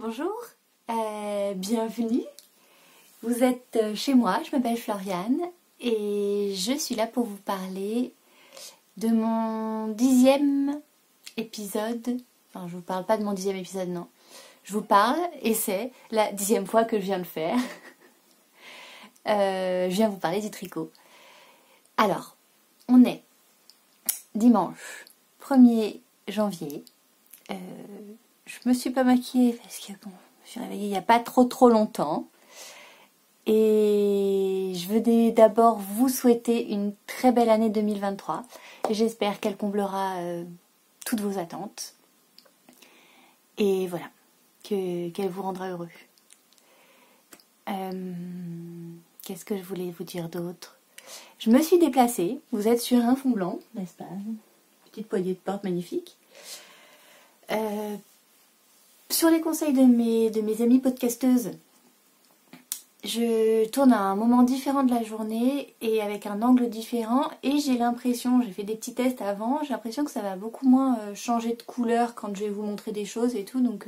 Bonjour, bienvenue. Vous êtes chez moi, je m'appelle Floriane et je suis là pour vous parler de mon 10e épisode. Enfin, je vous parle pas de mon 10e épisode, non. Je vous parle et c'est la 10e fois que je viens de le faire. Je viens vous parler du tricot. Alors, on est dimanche 1er janvier. Je me suis pas maquillée parce que bon, je me suis réveillée il n'y a pas trop longtemps. Et je veux d'abord vous souhaiter une très belle année 2023. Et j'espère qu'elle comblera toutes vos attentes. Et voilà, qu'elle vous rendra heureux. Qu'est-ce que je voulais vous dire d'autre? Je me suis déplacée. Vous êtes sur un fond blanc, n'est-ce pas? Petite poignée de porte magnifique. Sur les conseils de mes amies podcasteuses, je tourne à un moment différent de la journée et avec un angle différent et j'ai l'impression, j'ai fait des petits tests avant, j'ai l'impression que ça va beaucoup moins changer de couleur quand je vais vous montrer des choses et tout, donc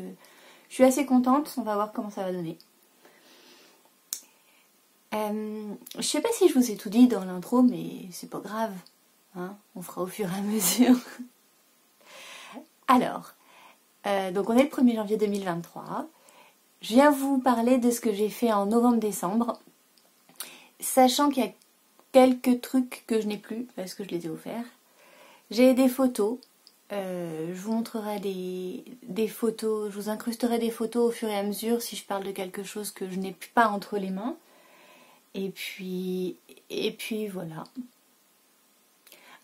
je suis assez contente, on va voir comment ça va donner. Je sais pas si je vous ai tout dit dans l'intro, mais c'est pas grave, hein, on fera au fur et à mesure. Alors, donc on est le 1er janvier 2023. Je viens vous parler de ce que j'ai fait en novembre-décembre, sachant qu'il y a quelques trucs que je n'ai plus parce que je les ai offerts. J'ai des photos, je vous montrerai des photos, je vous incrusterai des photos au fur et à mesure si je parle de quelque chose que je n'ai pas entre les mains. Et puis voilà.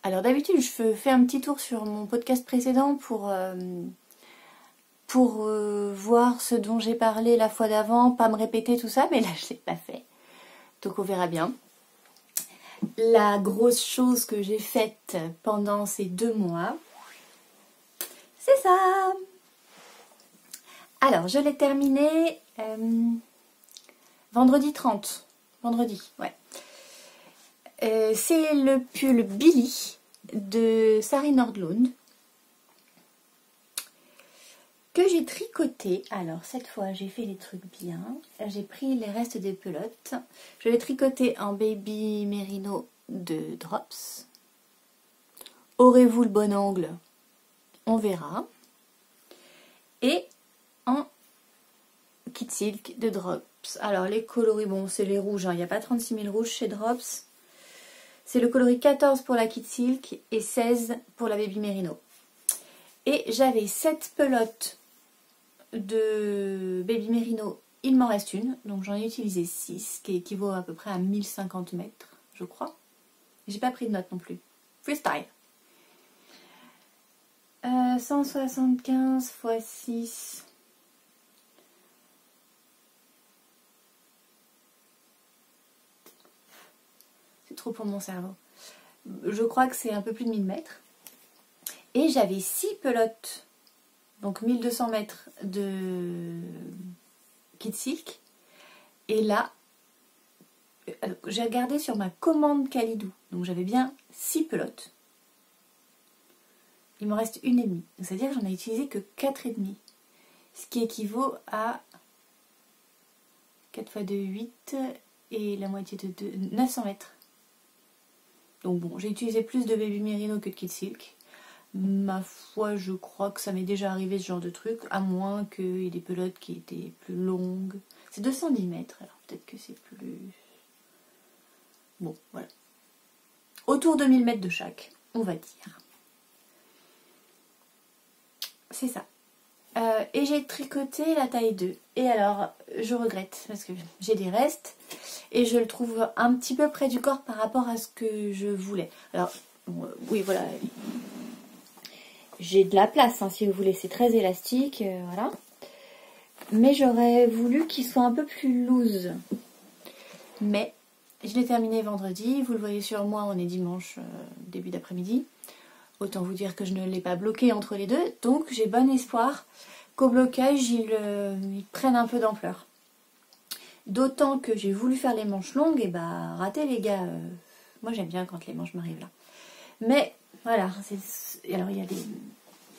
Alors d'habitude je fais un petit tour sur mon podcast précédent pour voir ce dont j'ai parlé la fois d'avant, pas me répéter tout ça, mais là je ne l'ai pas fait. Donc on verra bien. La grosse chose que j'ai faite pendant ces 2 mois, c'est ça. Alors je l'ai terminé vendredi 30. Vendredi, ouais. C'est le pull Billy de Sari Nordlund que j'ai tricoté. Alors cette fois j'ai fait les trucs bien. J'ai pris les restes des pelotes. Je l'ai tricoté en baby merino de Drops. Aurez-vous le bon angle? On verra. Et en kit silk de Drops. Alors les coloris, bon c'est les rouges, hein. Il n'y a pas 36 000 rouges chez Drops. C'est le coloris 14 pour la kit silk et 16 pour la baby merino. Et j'avais 7 pelotes de baby merino, il m'en reste une, donc j'en ai utilisé 6, qui équivaut à peu près à 1050 mètres, je crois. J'ai pas pris de notes non plus. Freestyle. 175 x 6. C'est trop pour mon cerveau. Je crois que c'est un peu plus de 1000 mètres. Et j'avais 6 pelotes. Donc 1200 mètres de kit silk. Et là, j'ai regardé sur ma commande Calidou. Donc j'avais bien 6 pelotes. Il me reste 1,5. C'est-à-dire que j'en ai utilisé que 4,5. Ce qui équivaut à 4 x 2, 8. Et la moitié de 2, 900 mètres. Donc bon, j'ai utilisé plus de baby merino que de kit silk. Ma foi, je crois que ça m'est déjà arrivé ce genre de truc, à moins qu'il y ait des pelotes qui étaient plus longues. C'est 210 mètres, alors peut-être que c'est plus... Bon, voilà. Autour de 1000 mètres de chaque, on va dire. C'est ça. Et j'ai tricoté la taille 2. Et alors, je regrette, parce que j'ai des restes, et je le trouve un petit peu près du corps par rapport à ce que je voulais. Alors, oui, voilà... J'ai de la place, hein, si vous voulez, c'est très élastique, voilà. Mais j'aurais voulu qu'il soit un peu plus loose. Mais je l'ai terminé vendredi, vous le voyez sur moi, on est dimanche, début d'après-midi. Autant vous dire que je ne l'ai pas bloqué entre les deux, donc j'ai bon espoir qu'au blocage, il prenne un peu d'ampleur. D'autant que j'ai voulu faire les manches longues, et bah raté les gars, moi j'aime bien quand les manches m'arrivent là. Mais... Voilà, alors il y a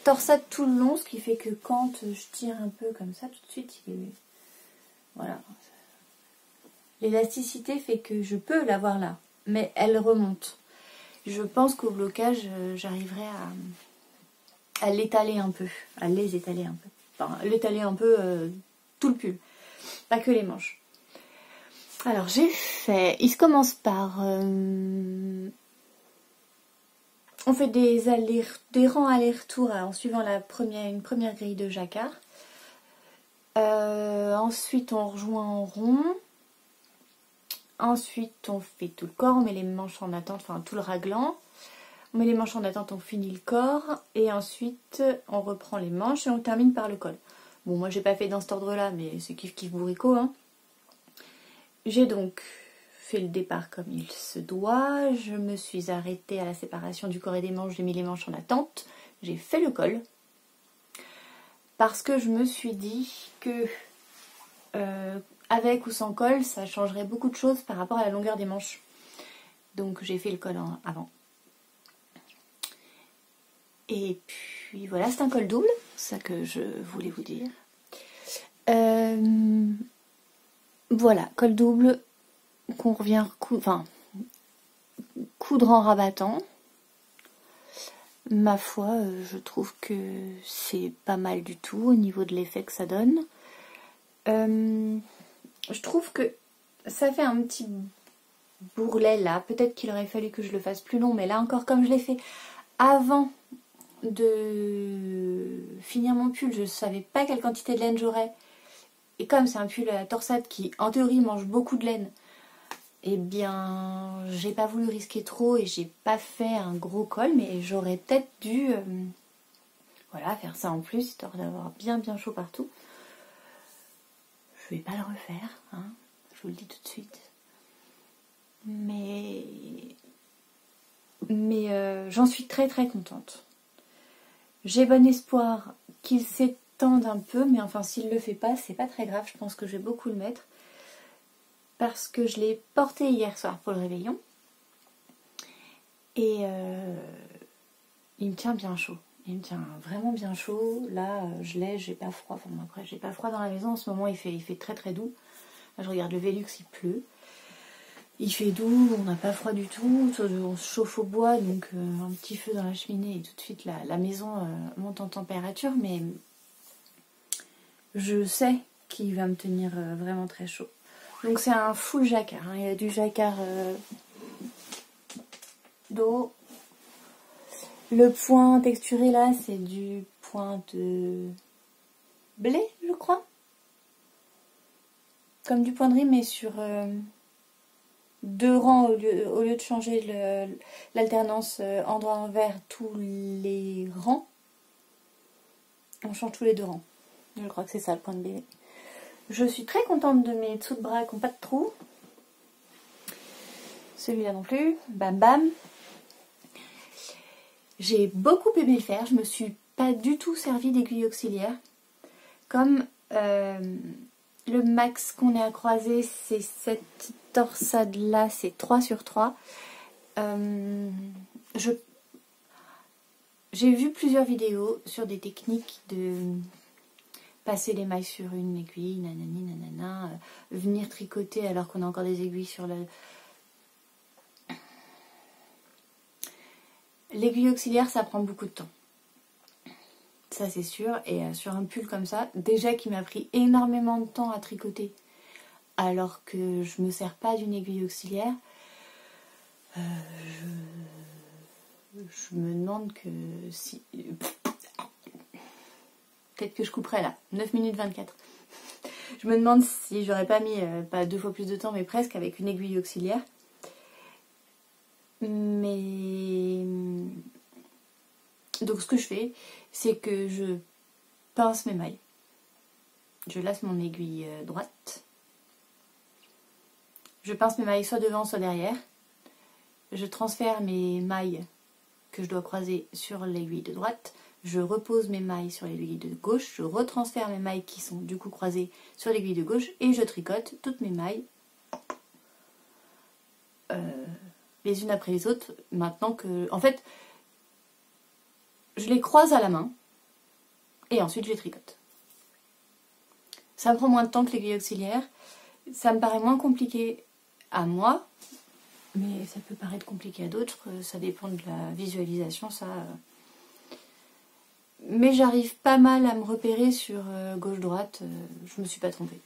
torsade tout le long, ce qui fait que quand je tire un peu comme ça, tout de suite, voilà. L'élasticité fait que je peux l'avoir là, mais elle remonte. Je pense qu'au blocage, j'arriverai à l'étaler un peu, à les étaler un peu. Enfin, l'étaler un peu tout le pull, pas que les manches. Alors j'ai fait, il se commence par, on fait des rangs aller-retour en suivant une première grille de jacquard. Ensuite on rejoint en rond. Ensuite on fait tout le corps, on met les manches en attente, enfin tout le raglan. On met les manches en attente, on finit le corps. Et ensuite on reprend les manches et on termine par le col. Bon, moi j'ai pas fait dans cet ordre-là, mais c'est kiff kiff bourricot, hein. J'ai donc fait le départ comme il se doit. Je me suis arrêtée à la séparation du corps et des manches. J'ai mis les manches en attente. J'ai fait le col. Parce que je me suis dit que avec ou sans col, ça changerait beaucoup de choses par rapport à la longueur des manches. Donc j'ai fait le col avant. Et puis voilà, c'est un col double, ça que je voulais vous dire. Voilà, col double qu'on revient coudre en rabattant. Ma foi, je trouve que c'est pas mal du tout au niveau de l'effet que ça donne. Je trouve que ça fait un petit bourrelet là. Peut-être qu'il aurait fallu que je le fasse plus long, mais là encore, comme je l'ai fait avant de finir mon pull, je ne savais pas quelle quantité de laine j'aurais. Et comme c'est un pull à la torsade qui, en théorie, mange beaucoup de laine, eh bien, j'ai pas voulu risquer trop et j'ai pas fait un gros col, mais j'aurais peut-être dû voilà, faire ça en plus, histoire d'avoir bien chaud partout. Je vais pas le refaire, hein, je vous le dis tout de suite. Mais j'en suis très contente. J'ai bon espoir qu'il s'étende un peu, mais enfin s'il le fait pas, c'est pas très grave, je pense que je vais beaucoup le mettre. Parce que je l'ai porté hier soir pour le réveillon. Et il me tient bien chaud. Il me tient vraiment bien chaud. Là, je l'ai, j'ai pas froid. Enfin, après, j'ai pas froid dans la maison. En ce moment, il fait très doux. Là, je regarde le Velux, il pleut. Il fait doux, on n'a pas froid du tout. On se chauffe au bois, donc un petit feu dans la cheminée et tout de suite la maison monte en température. Mais je sais qu'il va me tenir vraiment très chaud. Donc c'est un full jacquard, hein. Il y a du jacquard d'eau. Le point texturé là, c'est du point de blé, je crois. Comme du point de riz, mais sur 2 rangs au lieu de changer l'alternance endroit-envers tous les rangs. On change tous les 2 rangs. Je crois que c'est ça le point de blé. Je suis très contente de mes dessous de bras qui n'ont pas de trous. Celui-là non plus. Bam bam. J'ai beaucoup aimé le faire. Je me suis pas du tout servi d'aiguille auxiliaire. Comme le max qu'on ait à croiser, c'est cette torsade-là, c'est 3 sur 3. J'ai vu plusieurs vidéos sur des techniques de passer les mailles sur une aiguille, nanani nanana, venir tricoter alors qu'on a encore des aiguilles sur l'aiguille auxiliaire, ça prend beaucoup de temps. Ça c'est sûr, et sur un pull comme ça, déjà qui m'a pris énormément de temps à tricoter, alors que je me sers pas d'une aiguille auxiliaire, je me demande que si... Peut-être que je couperai là, 9 minutes 24. Je me demande si j'aurais pas mis, pas 2 fois plus de temps, mais presque avec une aiguille auxiliaire. Mais... Donc ce que je fais, c'est que je pince mes mailles. Je laisse mon aiguille droite. Je pince mes mailles soit devant, soit derrière. Je transfère mes mailles que je dois croiser sur l'aiguille de droite. Je repose mes mailles sur l'aiguille de gauche. Je retransfère mes mailles qui sont du coup croisées sur l'aiguille de gauche. Et je tricote toutes mes mailles les unes après les autres. Maintenant que... En fait, je les croise à la main. et ensuite je les tricote. Ça prend moins de temps que l'aiguille auxiliaire, ça me paraît moins compliqué à moi, mais ça peut paraître compliqué à d'autres, ça dépend de la visualisation, ça. Mais j'arrive pas mal à me repérer sur gauche-droite, je me suis pas trompée.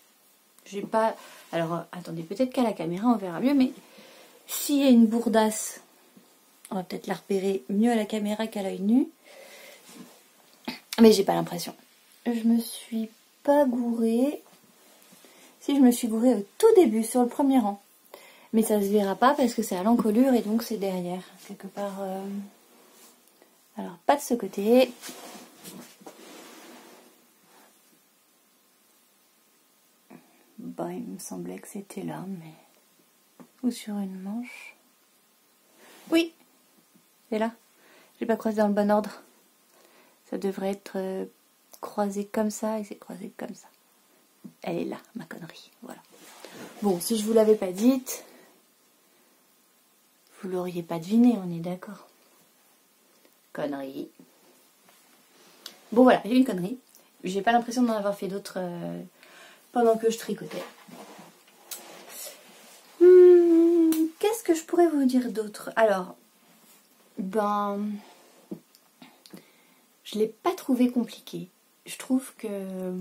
J'ai pas... Alors, attendez, peut-être qu'à la caméra on verra mieux, mais s'il y a une bourdasse, on va peut-être la repérer mieux à la caméra qu'à l'œil nu. Mais j'ai pas l'impression. Je me suis pas gourée. Si, je me suis gourée au tout début, sur le premier rang. Mais ça se verra pas parce que c'est à l'encolure et donc c'est derrière. Quelque part... Alors, pas de ce côté. Bah, il me semblait que c'était là, mais... Ou sur une manche. Oui, c'est là. J'ai pas croisé dans le bon ordre. Ça devrait être croisé comme ça et c'est croisé comme ça. Elle est là, ma connerie. Voilà. Bon, si je vous l'avais pas dite, vous l'auriez pas deviné, on est d'accord. Connerie. Bon voilà, j'ai une connerie. J'ai pas l'impression d'en avoir fait d'autres pendant que je tricotais. Qu'est-ce que je pourrais vous dire d'autre? Alors, ben... Je l'ai pas trouvé compliqué. Je trouve que...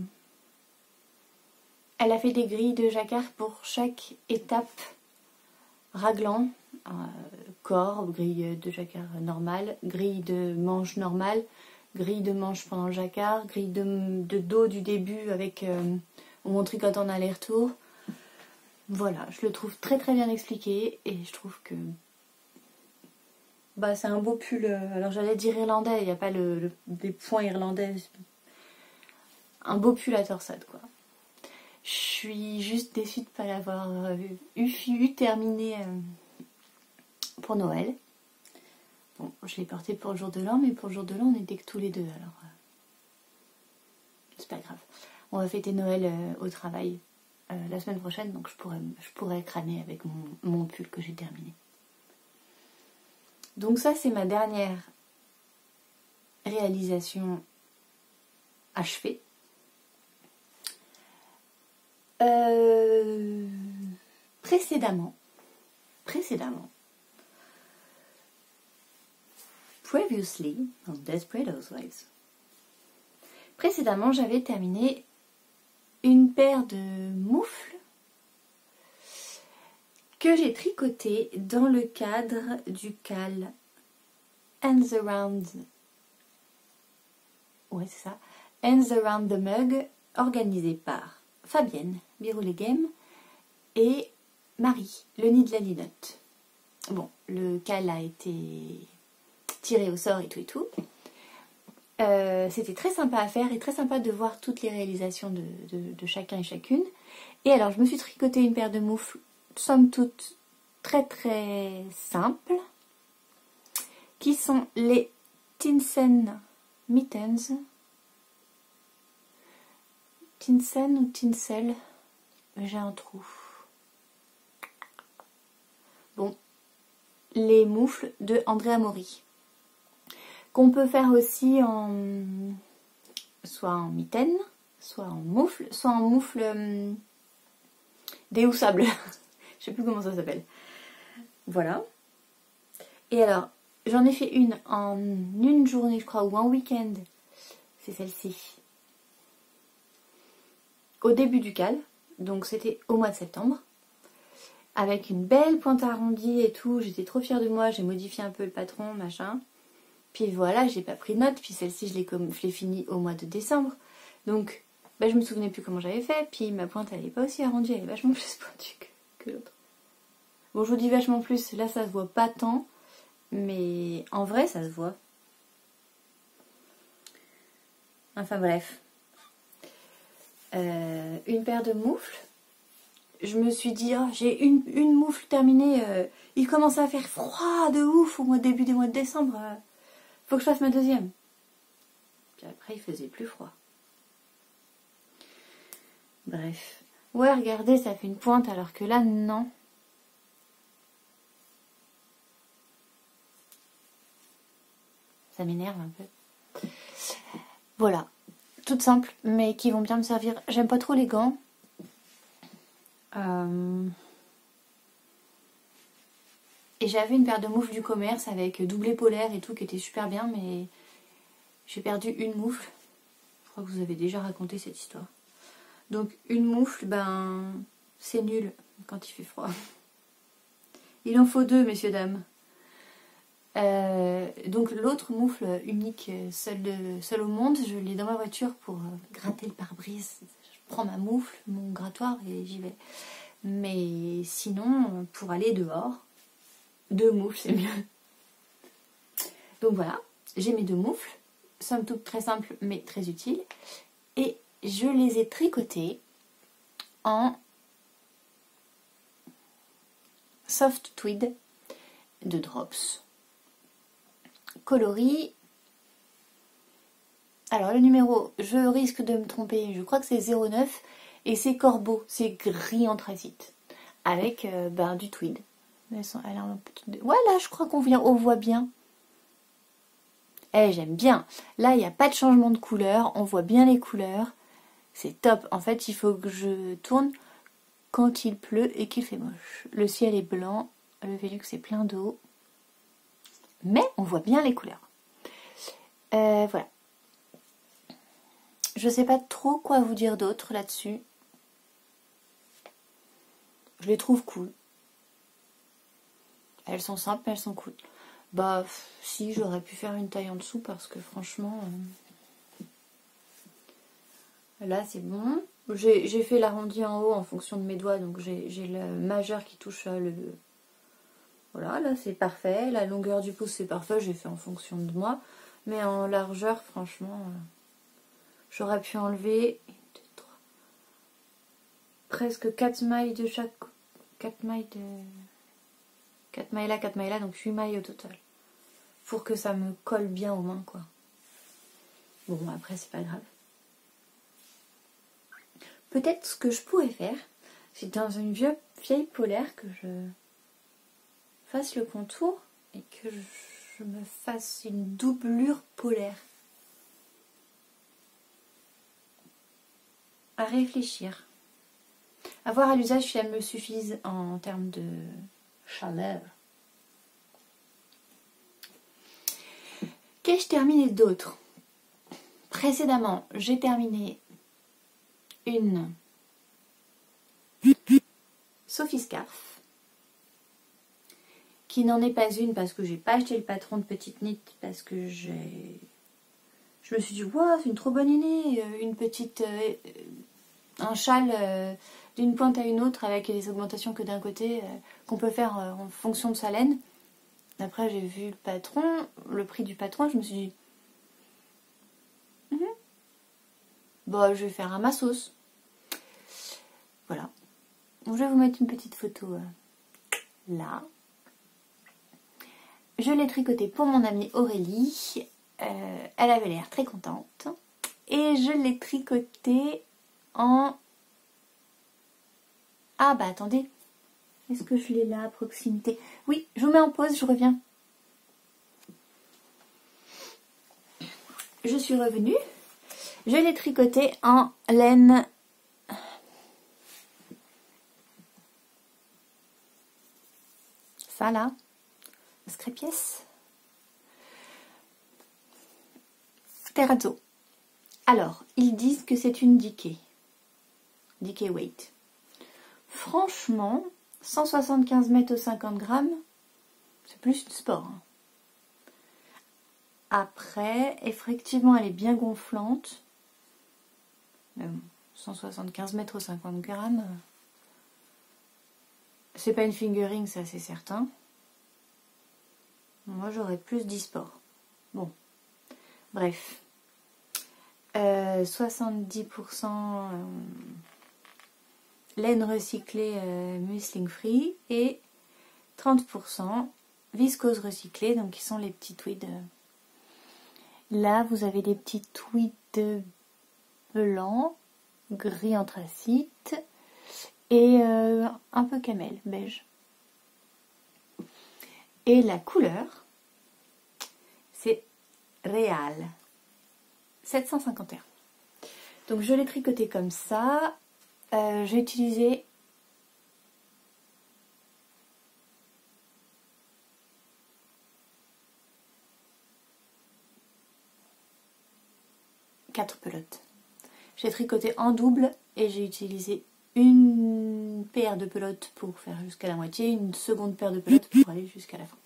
Elle a fait des grilles de jacquard pour chaque étape raglan. Corps, grille de jacquard normale, grille de manche normale, grille de manche pendant le jacquard, grille de dos du début avec mon tricote en aller-retour. Voilà, je le trouve très très bien expliqué et je trouve que bah, c'est un beau pull. Alors j'allais dire irlandais, il n'y a pas des points irlandais. Un beau pull à torsade quoi. Je suis juste déçue de ne pas l'avoir eu terminé pour Noël. Bon, je l'ai porté pour le jour de l'an, mais pour le jour de l'an, on n'était que tous les deux, alors c'est pas grave. On va fêter Noël au travail la semaine prochaine, donc je pourrais crâner avec mon pull que j'ai terminé. Donc ça, c'est ma dernière réalisation achevée. Précédemment, previously on Desperate Housewives. Précédemment, j'avais terminé une paire de moufles que j'ai tricoté dans le cadre du cal Hands Around, ouais c'est ça, Hands Around the Mug, organisé par Fabienne Biroulet Game et Marie, le nid de la linotte. Bon, le cal a été tiré au sort et tout. C'était très sympa à faire et très sympa de voir toutes les réalisations de chacun et chacune. Et alors, je me suis tricoté une paire de moufles, somme toute, très très simples, qui sont les Tinsen Mittens. Tinsen ou Tinsel? J'ai un trou. Bon, les moufles de Andrea Mori. Qu'on peut faire aussi soit en mitaine, soit en moufle déhoussable. Je sais plus comment ça s'appelle. Voilà. Et alors, j'en ai fait une en une journée, je crois, ou un week-end. C'est celle-ci. Au début du cal, donc c'était au mois de septembre. Avec une belle pointe arrondie et tout. J'étais trop fière de moi, j'ai modifié un peu le patron, machin. Puis voilà, j'ai pas pris de note, puis celle-ci je l'ai finie au mois de décembre. Donc, bah, je me souvenais plus comment j'avais fait, puis ma pointe elle est pas aussi arrondie, elle est vachement plus pointue que l'autre. Bon, je vous dis vachement plus, là ça se voit pas tant, mais en vrai ça se voit. Enfin bref. Une paire de moufles. Je me suis dit, oh, j'ai une moufle terminée, il commence à faire froid de ouf au début du mois de décembre. Faut que je fasse ma deuxième. Puis après, il faisait plus froid. Bref. Ouais, regardez, ça fait une pointe, alors que là, non. Ça m'énerve un peu. Voilà. toutes simples, mais qui vont bien me servir. J'aime pas trop les gants. Et j'avais une paire de moufles du commerce avec doublé polaire et tout qui était super bien, mais j'ai perdu une moufle. Je crois que vous avez déjà raconté cette histoire. Donc une moufle, ben c'est nul quand il fait froid. Il en faut deux, messieurs, dames. Donc l'autre moufle unique, seule au monde, je l'ai dans ma voiture pour gratter le pare-brise. Je prends ma moufle, mon grattoir et j'y vais. Mais sinon, pour aller dehors, deux moufles c'est mieux. Donc voilà, j'ai mes deux moufles, somme toute très simples mais très utiles. Et je les ai tricotées en soft tweed de Drops. Coloris. Alors le numéro, je risque de me tromper, je crois que c'est 09 et c'est corbeau, c'est gris anthracite avec du tweed. Ouais là je crois qu'on voit bien. J'aime bien. Là il n'y a pas de changement de couleur, on voit bien les couleurs. C'est top. En fait il faut que je tourne quand il pleut et qu'il fait moche. Le ciel est blanc, le Velux est plein d'eau. Mais on voit bien les couleurs. Voilà. Je sais pas trop quoi vous dire d'autre là-dessus. Je les trouve cool. Elles sont simples, mais elles sont cool. Bah, si, j'aurais pu faire une taille en dessous parce que franchement... Là, c'est bon. J'ai fait l'arrondi en haut en fonction de mes doigts. Donc, j'ai le majeur qui touche le... Voilà, là, c'est parfait. La longueur du pouce, c'est parfait. J'ai fait en fonction de moi. Mais en largeur, franchement, j'aurais pu enlever... 1, 2, 3... Presque 4 mailles de chaque... 4 mailles de... 4 mailles là, donc 8 mailles au total. Pour que ça me colle bien aux mains, quoi. Bon, après, c'est pas grave. Peut-être ce que je pourrais faire, c'est dans une vieille polaire que je fasse le contour et que je me fasse une doublure polaire. À réfléchir. À voir à l'usage si elles me suffisent en termes de chaleur. Qu'ai-je terminé d'autre? Précédemment, j'ai terminé une Sophie Scarf, qui n'en est pas une parce que j'ai pas acheté le patron de petite knit, parce que je me suis dit, wow, c'est une trop bonne idée, un châle d'une pointe à une autre avec les augmentations que d'un côté, qu'on peut faire en fonction de sa laine. Après, j'ai vu le prix du patron, je me suis dit, bah, je vais faire à ma sauce. Voilà. Donc, je vais vous mettre une petite photo là. Je l'ai tricoté pour mon amie Aurélie. Elle avait l'air très contente. Et je l'ai tricoté en... Ah bah attendez. Est-ce que je l'ai là à proximité? Oui, je vous mets en pause, je reviens. Je suis revenue. Je l'ai tricoté en laine... Ça là, Scrapies. Terrazzo. Alors, ils disent que c'est une Decay weight. Franchement, 175 mètres au 50 grammes, c'est plus une sport. Hein. Après, effectivement, elle est bien gonflante. Mais bon, 175 mètres au 50 grammes, c'est pas une fingering, ça c'est certain. Moi, j'aurais plus d'e-sport. Bon, bref. 70% laine recyclée muslin free et 30% viscose recyclée, donc qui sont les petits tweeds. Là, vous avez des petits tweeds blancs, gris anthracite et un peu camel, beige. Et la couleur, c'est Réal 751. Donc je l'ai tricoté comme ça. J'ai utilisé 4 pelotes. J'ai tricoté en double et j'ai utilisé une paire de pelotes pour faire jusqu'à la moitié, une seconde paire de pelotes pour aller jusqu'à la fin.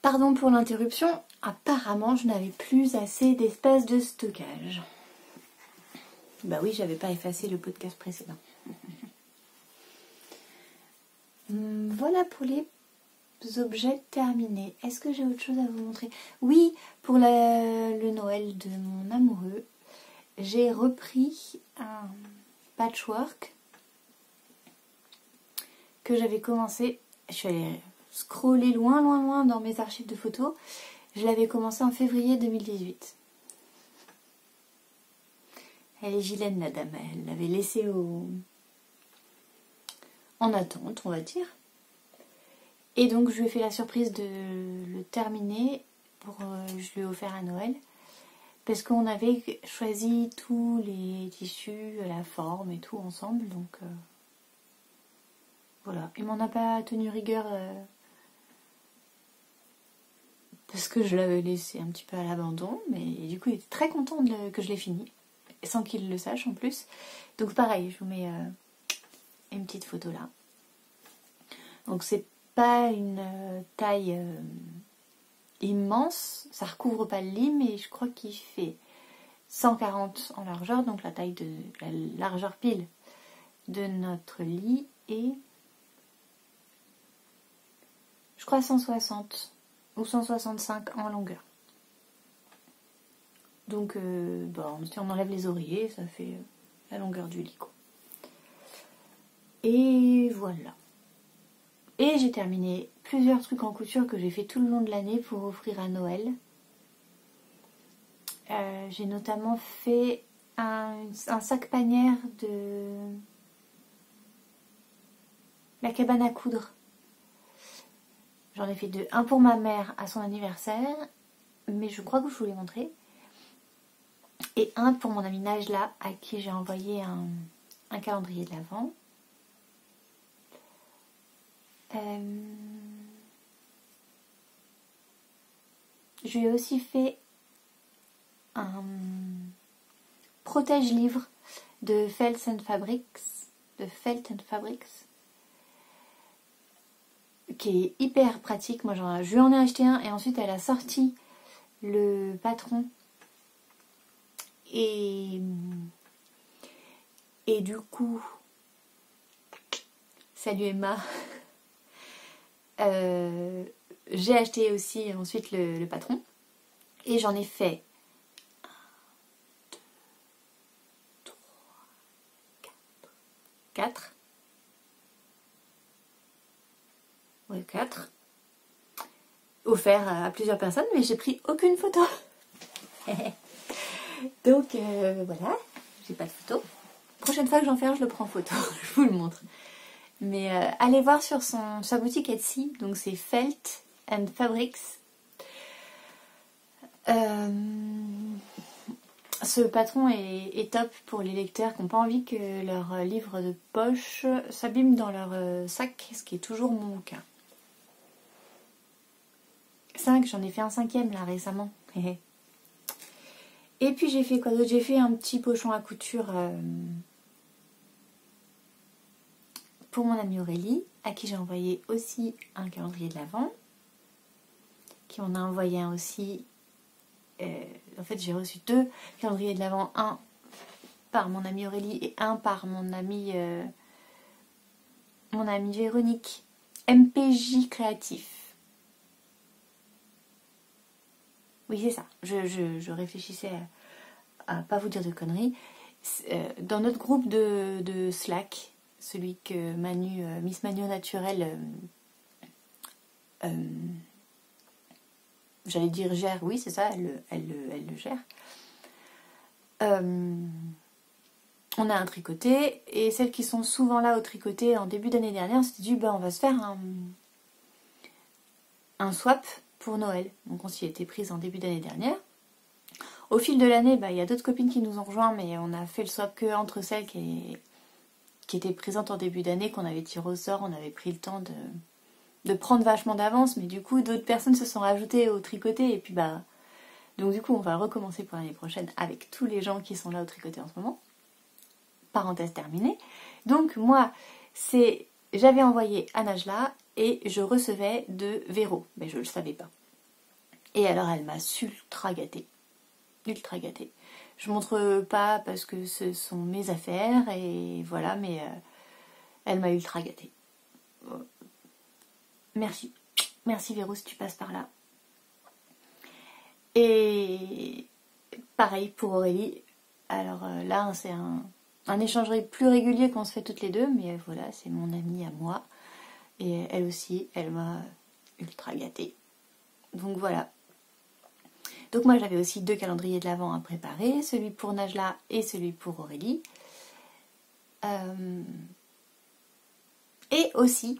Pardon pour l'interruption, apparemment je n'avais plus assez d'espace de stockage. Bah oui, j'avais pas effacé le podcast précédent. Voilà pour les objets terminés. Est-ce que j'ai autre chose à vous montrer? Oui, pour le Noël de mon amoureux, j'ai repris un patchwork que j'avais commencé. Je suis allée scroller loin dans mes archives de photos. Je l'avais commencé en février 2018. Elle est vilaine la dame, elle l'avait laissé en attente, on va dire. Et donc je lui ai fait la surprise de le terminer. Je lui ai offert à Noël. Parce qu'on avait choisi tous les tissus, la forme et tout ensemble. Donc voilà. Il m'en a pas tenu rigueur. Parce que je l'avais laissé un petit peu à l'abandon. Mais du coup il était très content que je l'ai fini. Sans qu'il le sache en plus. Donc pareil, je vous mets une petite photo là. Donc c'est pas une taille immense, ça recouvre pas le lit, mais je crois qu'il fait 140 en largeur, donc la largeur pile de notre lit, et je crois 160 ou 165 en longueur. Donc si on enlève les oreillers, ça fait la longueur du lit, quoi. Et voilà. Et j'ai terminé plusieurs trucs en couture que j'ai fait tout le long de l'année pour offrir à Noël. J'ai notamment fait un sac panière de la cabane à coudre. J'en ai fait deux. Un pour ma mère à son anniversaire, mais je crois que je vous l'ai montré. Et un pour mon amie Najla, à qui j'ai envoyé un calendrier de l'Avent. Je lui ai aussi fait un protège-livre de Felt and Fabrics, qui est hyper pratique. Moi, je lui en ai acheté un et ensuite elle a sorti le patron et du coup, salut Emma. J'ai acheté aussi ensuite le patron et j'en ai fait 1, 2, 3, 4. Ouais, 4. Offert à plusieurs personnes, mais j'ai pris aucune photo. Donc voilà, j'ai pas de photo. Prochaine fois que j'en fais, je le prends en photo, je vous le montre. Mais allez voir sur sa boutique Etsy, donc c'est Felt and Fabrics. Ce patron est top pour les lecteurs qui n'ont pas envie que leur livre de poche s'abîme dans leur sac, ce qui est toujours mon cas. 5, j'en ai fait un 5e là récemment. Et puis j'ai fait quoi d'autre? J'ai fait un petit pochon à couture pour mon amie Aurélie, à qui j'ai envoyé aussi un calendrier de l'Avent, qui m'en a envoyé un aussi. En fait, j'ai reçu 2 calendriers de l'Avent, un par mon amie Aurélie et un par mon amie Véronique, MPJ Créatif. Oui, c'est ça. Je réfléchissais à pas vous dire de conneries. Dans notre groupe de Slack, celui que Miss Manu Naturel, j'allais dire gère, oui c'est ça, elle le gère. on a un tricoté, et celles qui sont souvent là au tricoté en début d'année dernière, on s'était dit, bah, on va se faire un swap pour Noël. Donc on s'y était prise en début d'année dernière. Au fil de l'année, bah, y a d'autres copines qui nous ont rejoints, mais on a fait le swap que entre celles qui étaient présentes en début d'année, qu'on avait tiré au sort, on avait pris le temps de prendre vachement d'avance, mais du coup d'autres personnes se sont rajoutées au tricoté, et puis bah... Donc du coup on va recommencer pour l'année prochaine avec tous les gens qui sont là au tricoté en ce moment. Parenthèse terminée. Donc moi, j'avais envoyé à Najla et je recevais de Véro, mais je ne le savais pas. Et alors elle m'a ultra gâtée. Ultra gâtée. Je montre pas parce que ce sont mes affaires et voilà, mais elle m'a ultra gâtée. Merci. Merci Véro si tu passes par là. Et pareil pour Aurélie. Alors là, c'est un échange plus régulier qu'on se fait toutes les deux, mais voilà, c'est mon amie à moi. Et elle aussi, elle m'a ultra gâtée. Donc voilà. Donc moi j'avais aussi 2 calendriers de l'Avent à préparer, celui pour Najla et celui pour Aurélie. Et aussi,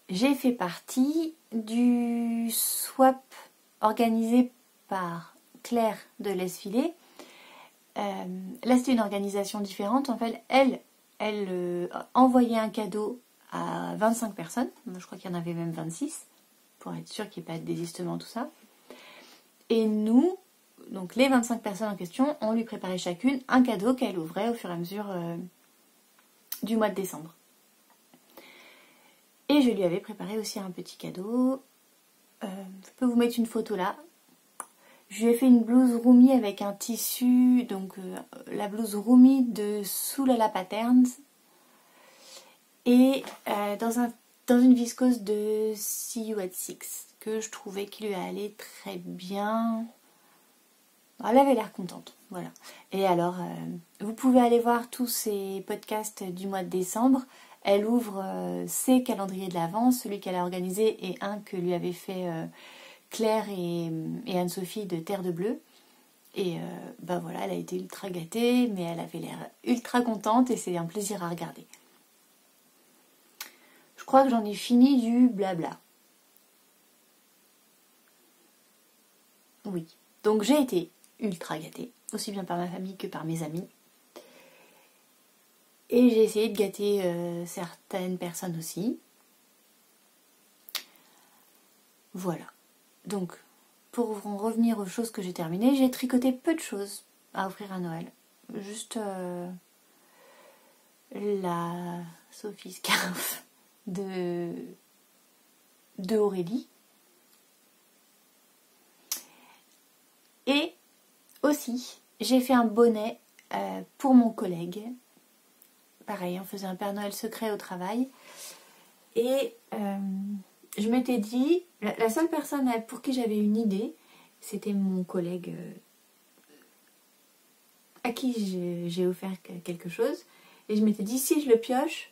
j'ai fait partie du swap organisé par Claire de l'Esfilé. Là c'était une organisation différente. En fait, elle envoyait un cadeau à 25 personnes. Moi, je crois qu'il y en avait même 26, pour être sûr qu'il n'y ait pas de désistement, tout ça. Et nous, donc les 25 personnes en question, on lui préparait chacune un cadeau qu'elle ouvrait au fur et à mesure du mois de décembre. Et je lui avais préparé aussi un petit cadeau. Je peux vous mettre une photo là. Je lui ai fait une blouse roomie avec un tissu, donc la blouse roomie de Soulala Patterns. Et dans une viscose de See You at Six, que je trouvais qu'il lui allait très bien. Elle avait l'air contente, voilà. Et alors, vous pouvez aller voir tous ces podcasts du mois de décembre. Elle ouvre ses calendriers de l'Avent, celui qu'elle a organisé et un que lui avait fait Claire et Anne-Sophie de Terre de Bleu. Et bah voilà, elle a été ultra gâtée, mais elle avait l'air ultra contente et c'est un plaisir à regarder. Je crois que j'en ai fini du blabla. Oui, donc j'ai été ultra gâtée, aussi bien par ma famille que par mes amis. Et j'ai essayé de gâter certaines personnes aussi. Voilà. Donc, pour en revenir aux choses que j'ai terminées, j'ai tricoté peu de choses à offrir à Noël. Juste la Sophie Scarf de Aurélie. Et aussi, j'ai fait un bonnet pour mon collègue. Pareil, on faisait un Père Noël secret au travail. Et je m'étais dit, la seule personne pour qui j'avais une idée, c'était mon collègue à qui j'ai offert quelque chose. Et je m'étais dit, si je le pioche,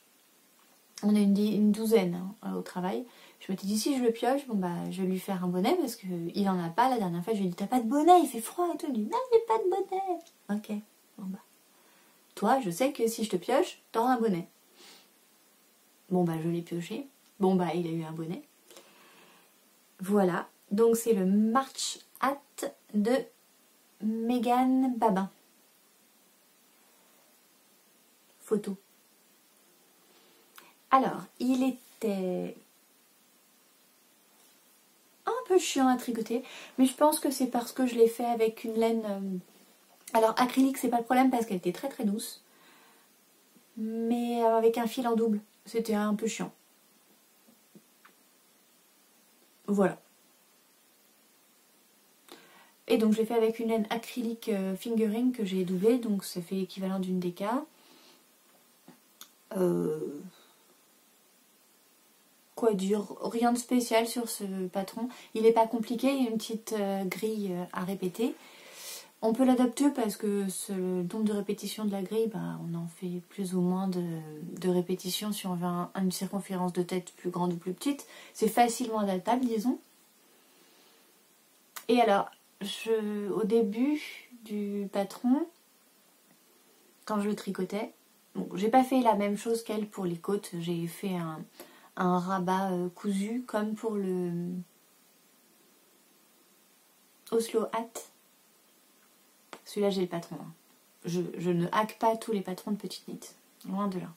on est une douzaine au travail. Je m'étais dit, si je le pioche, bon bah, je vais lui faire un bonnet parce qu'il en a pas. La dernière fois, je lui ai dit, t'as pas de bonnet, il fait froid et tout. Il dit, non, j'ai pas de bonnet. Ok, bon bah. Toi, je sais que si je te pioche, t'auras un bonnet. Bon bah, je l'ai pioché. Bon bah, il a eu un bonnet. Voilà, donc c'est le March Hat de Megan Babin. Photo. Alors, il était un peu chiant à tricoter, mais je pense que c'est parce que je l'ai fait avec une laine... Alors, acrylique, c'est pas le problème parce qu'elle était très très douce, mais avec un fil en double, c'était un peu chiant. Voilà. Et donc, je l'ai fait avec une laine acrylique fingering que j'ai doublée, donc ça fait l'équivalent d'une DK. Quoi dire, rien de spécial sur ce patron. Il n'est pas compliqué, il y a une petite grille à répéter. On peut l'adapter parce que le nombre de répétitions de la grille, bah, on en fait plus ou moins de répétitions si on veut une circonférence de tête plus grande ou plus petite. C'est facilement adaptable, disons. Et alors, au début du patron, quand je le tricotais. Bon, j'ai pas fait la même chose qu'elle pour les côtes. J'ai fait un rabat cousu comme pour le Oslo Hat. Celui-là, j'ai le patron. Hein. Je ne hack pas tous les patrons de Petite Knit. Loin de là.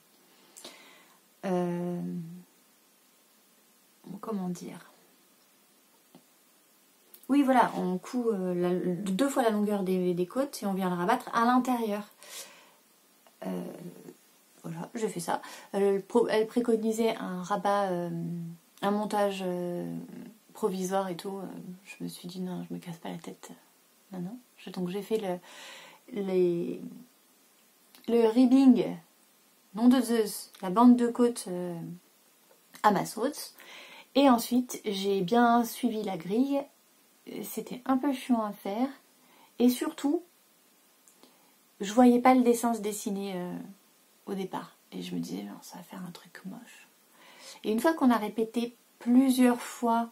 Comment dire? Oui, voilà, on coud 2 fois la longueur des côtes et on vient le rabattre à l'intérieur. Voilà, j'ai fait ça. Elle préconisait un rabat, un montage provisoire et tout. Je me suis dit non, je me casse pas la tête. Non, non. Donc j'ai fait le ribbing, nom de Zeus, la bande de côte à ma sauce. Et ensuite, j'ai bien suivi la grille. C'était un peu chiant à faire. Et surtout, je voyais pas le dessin se dessiner au départ. Et je me disais, non, ça va faire un truc moche. Et une fois qu'on a répété plusieurs fois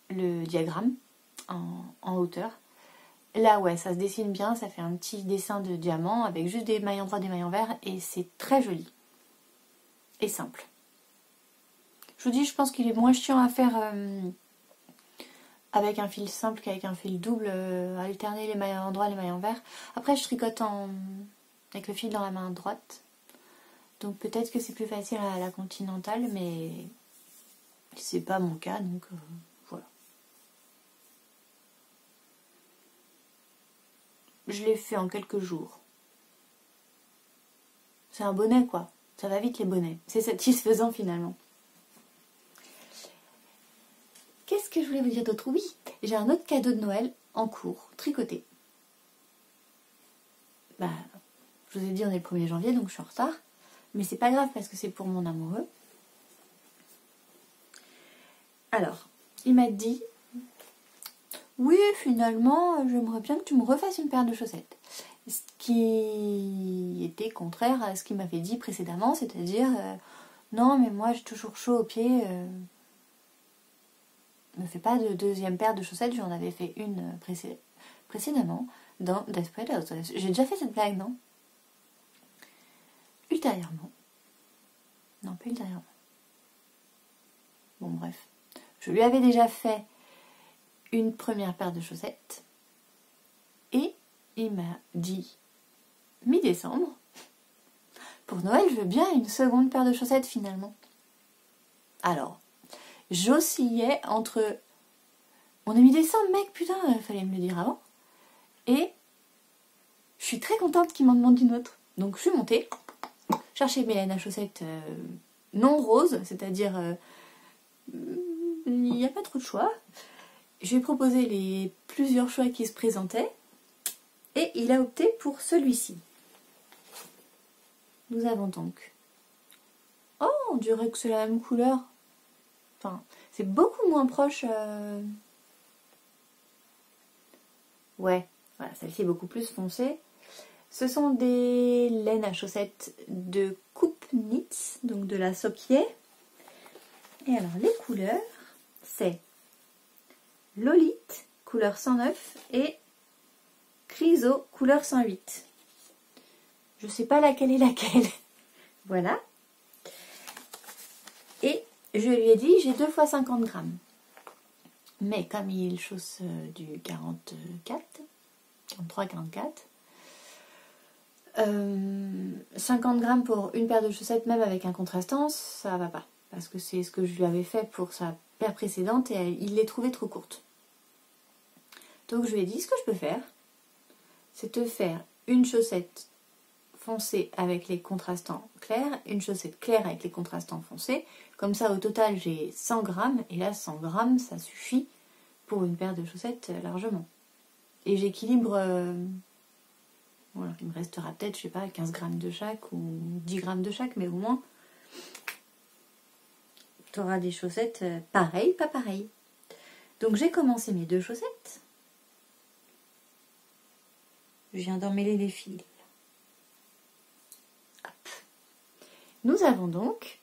le diagramme en hauteur, là, ouais, ça se dessine bien. Ça fait un petit dessin de diamant avec juste des maillons droits, des maillons verts. Et c'est très joli. Et simple. Je vous dis, je pense qu'il est moins chiant à faire avec un fil simple qu'avec un fil double, alterner les maillons droits, les maillons verts. Après, je tricote avec le fil dans la main droite. Donc peut-être que c'est plus facile à la continentale, mais c'est pas mon cas, donc voilà. Je l'ai fait en quelques jours. C'est un bonnet, quoi. Ça va vite, les bonnets. C'est satisfaisant, finalement. Qu'est-ce que je voulais vous dire d'autre? Oui, j'ai un autre cadeau de Noël en cours, tricoté. Bah, je vous ai dit, on est le 1er janvier, donc je suis en retard. Mais c'est pas grave parce que c'est pour mon amoureux. Alors, il m'a dit, oui, finalement, j'aimerais bien que tu me refasses une paire de chaussettes. Ce qui était contraire à ce qu'il m'avait dit précédemment, c'est-à-dire, non, mais moi j'ai toujours chaud aux pieds. Ne fais pas de deuxième paire de chaussettes, j'en avais fait une précédemment dans Desperate Housewives. J'ai déjà fait cette blague, non? Ultérieurement. Non, pas ultérieurement. Bon, bref. Je lui avais déjà fait une première paire de chaussettes et il m'a dit mi-décembre, pour Noël, je veux bien une seconde paire de chaussettes finalement. Alors, j'oscillais entre on est mi-décembre, mec, putain, il fallait me le dire avant. Et je suis très contente qu'il m'en demande une autre. Donc je suis montée, chercher mes laines à chaussettes non roses, c'est-à-dire il n'y a pas trop de choix. Je lui ai proposé les plusieurs choix qui se présentaient et il a opté pour celui-ci. Nous avons donc... Oh, on dirait que c'est la même couleur. Enfin, c'est beaucoup moins proche... Ouais, voilà, celle-ci est beaucoup plus foncée. Ce sont des laines à chaussettes de Coupe Knits, donc de la Soquier. Et alors, les couleurs, c'est Lolite, couleur 109, et Chryso, couleur 108. Je sais pas laquelle est laquelle. Voilà. Et je lui ai dit, j'ai 2 fois 50 grammes. Mais comme il chausse du 44, 43, 44, 50 grammes pour une paire de chaussettes, même avec un contrastant, ça va pas. Parce que c'est ce que je lui avais fait pour sa paire précédente et il les trouvait trop courtes. Donc je lui ai dit, ce que je peux faire, c'est te faire une chaussette foncée avec les contrastants clairs, une chaussette claire avec les contrastants foncés. Comme ça, au total, j'ai 100 grammes. Et là, 100 grammes, ça suffit pour une paire de chaussettes largement. Et j'équilibre... voilà, il me restera peut-être, je sais pas, 15 grammes de chaque ou 10 grammes de chaque, mais au moins, tu auras des chaussettes pareilles, pas pareilles. Donc j'ai commencé mes 2 chaussettes. Je viens d'emmêler les fils. Hop. Nous avons donc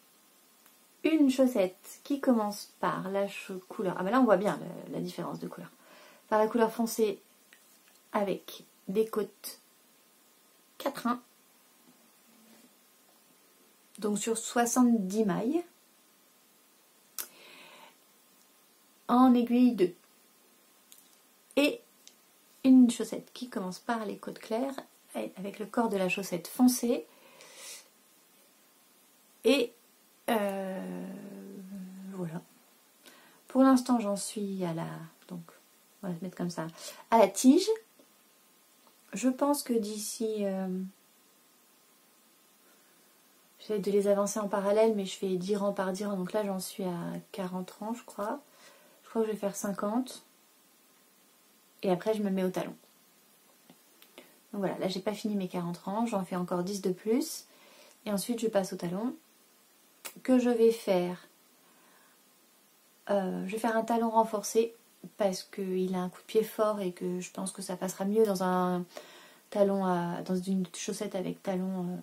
une chaussette qui commence par la couleur... Ah ben là on voit bien la différence de couleur. Par la couleur foncée avec des côtes 4-1 donc sur 70 mailles, en aiguille 2. Et une chaussette qui commence par les côtes claires, avec le corps de la chaussette foncé. Et voilà. Pour l'instant, j'en suis à la... Donc, on va se mettre comme ça. À la tige. Je pense que d'ici... j'essaie de les avancer en parallèle, mais je fais 10 rangs par 10 rangs. Donc là, j'en suis à 40 rangs, je crois. Je crois que je vais faire 50. Et après, je me mets au talon. Donc voilà, là, j'ai pas fini mes 40 rangs. J'en fais encore 10 de plus. Et ensuite, je passe au talon. Que je vais faire... je vais faire un talon renforcé parce qu'il a un coup de pied fort et que je pense que ça passera mieux dans un talon dans une chaussette avec talon